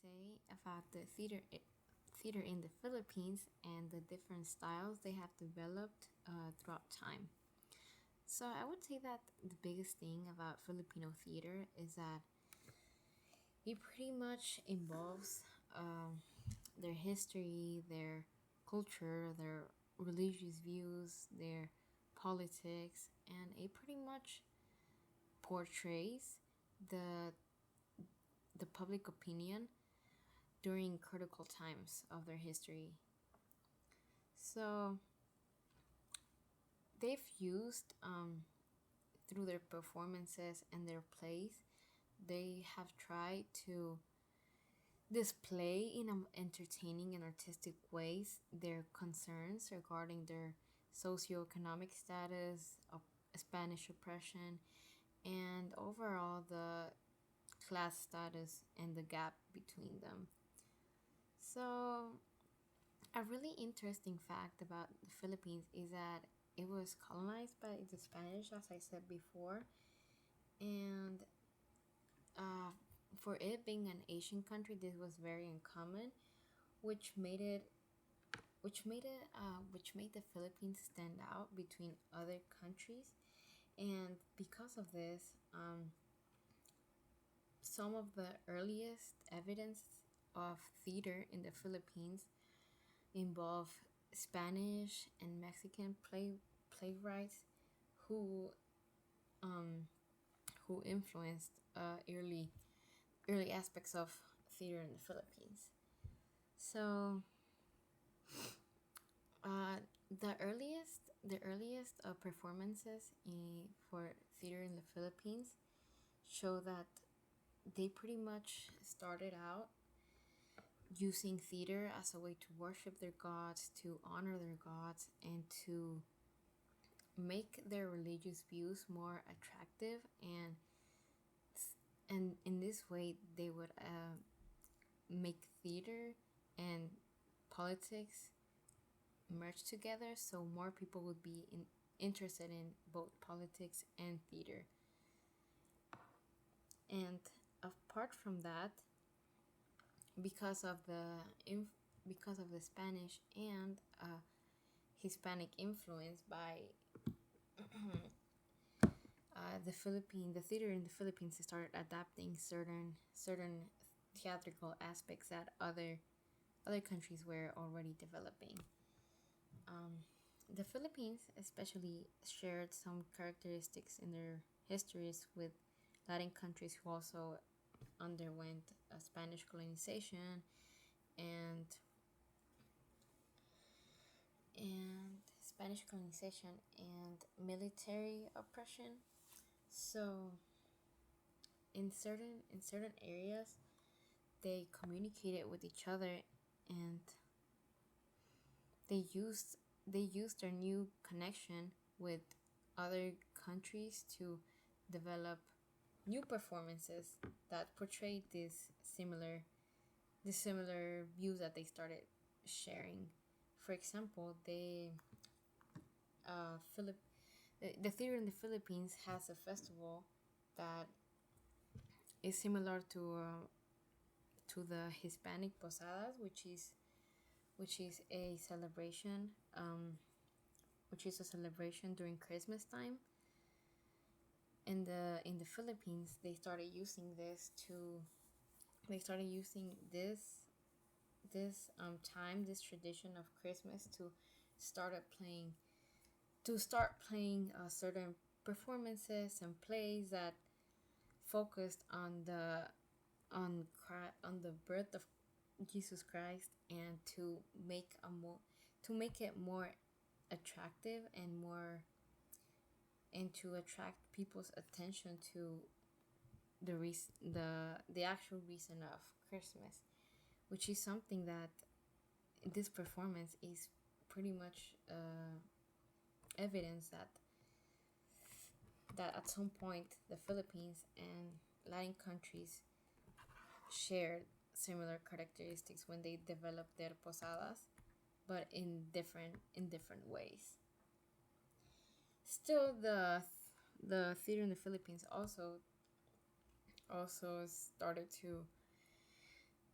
say about the theater in the Philippines and the different styles they have developed throughout time. So I would say that the biggest thing about Filipino theater is that it pretty much involves their history, their culture, their religious views, their politics, and it pretty much portrays the the public opinion during critical times of their history. So they've used through their performances and their plays, they have tried to display in entertaining and artistic ways their concerns regarding their socioeconomic status, of Spanish oppression, and overall the class status and the gap between them. So a really interesting fact about the Philippines is that it was colonized by the Spanish, as I said before, and uh, for it being an Asian country, this was very uncommon, which made it, which made the Philippines stand out between other countries, and because of this, some of the earliest evidence of theater in the Philippines involve Spanish and Mexican playwrights who who influenced early aspects of theater in the Philippines. So the earliest performances for theater in the Philippines show that they pretty much started out using theater as a way to worship their gods, to honor their gods, and to make their religious views more attractive, and in this way they would make theater and politics merge together, so more people would be interested in both politics and theater. And apart from that, because of because of the Spanish and Hispanic influence by the theater in the Philippines started adapting certain theatrical aspects that other countries were already developing. The Philippines especially shared some characteristics in their histories with Latin countries who also underwent a Spanish colonization and and military oppression. So in certain areas they communicated with each other, and they used their new connection with other countries to develop new performances that portrayed these similar views that they started sharing. For example, Philip the theater in the Philippines has a festival that is similar to the Hispanic Posadas, which is a celebration during Christmas time. In the Philippines, they started using this tradition of Christmas to start playing certain performances and plays that focused on the birth of Jesus Christ, and to make it more attractive and to attract people's attention to the actual reason of Christmas, which is something that this performance is pretty much evidence that at some point the Philippines and Latin countries shared similar characteristics when they developed their posadas, but in different ways. Still, the theater in the Philippines also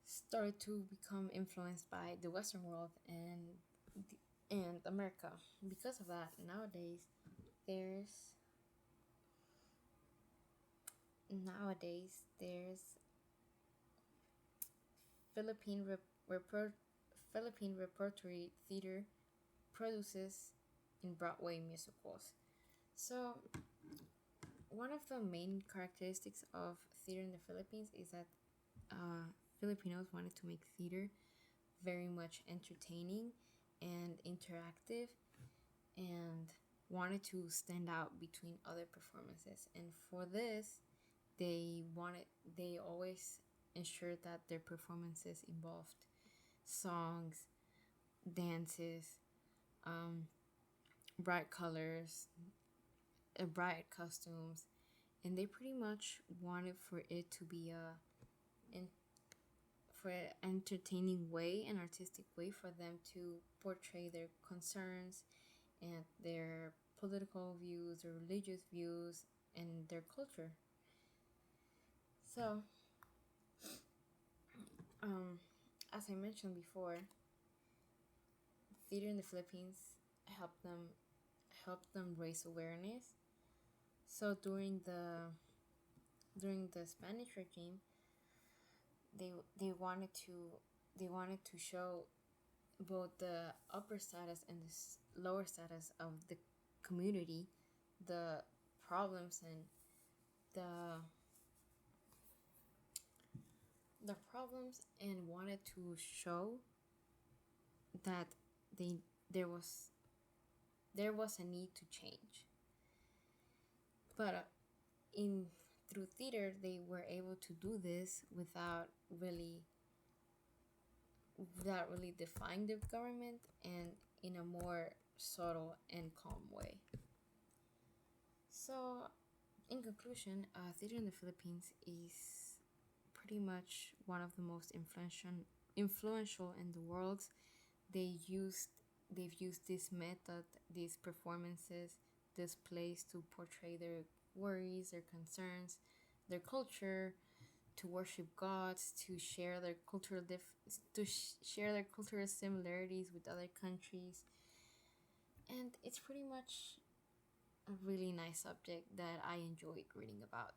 started to become influenced by the Western world and America. Because of that, there's there's Philippine Philippine repertory theater produces in Broadway musicals. So one of the main characteristics of theater in the Philippines is that Filipinos wanted to make theater very much entertaining and interactive, and wanted to stand out between other performances. And for this, they wanted they always ensured that their performances involved songs, dances, um, bright colors, bright costumes, and they pretty much wanted for it to be in for an entertaining way, an artistic way for them to portray their concerns and their political views or religious views and their culture. So, um, as I mentioned before, theater in the Philippines helped them raise awareness. So during the Spanish regime, they they wanted to they wanted to show both the upper status and the lower status of the community, the problems and the and wanted to show that they there was a need to change. But in through theater, they were able to do this without really defying the government, and in a more subtle and calm way. So, in conclusion, theater in the Philippines is pretty much one of the most influential in the world. They used they've used this method, these performances, this place to portray their worries, their concerns, their culture, to worship gods, to share their share their cultural similarities with other countries, and it's pretty much a really nice subject that I enjoyed reading about.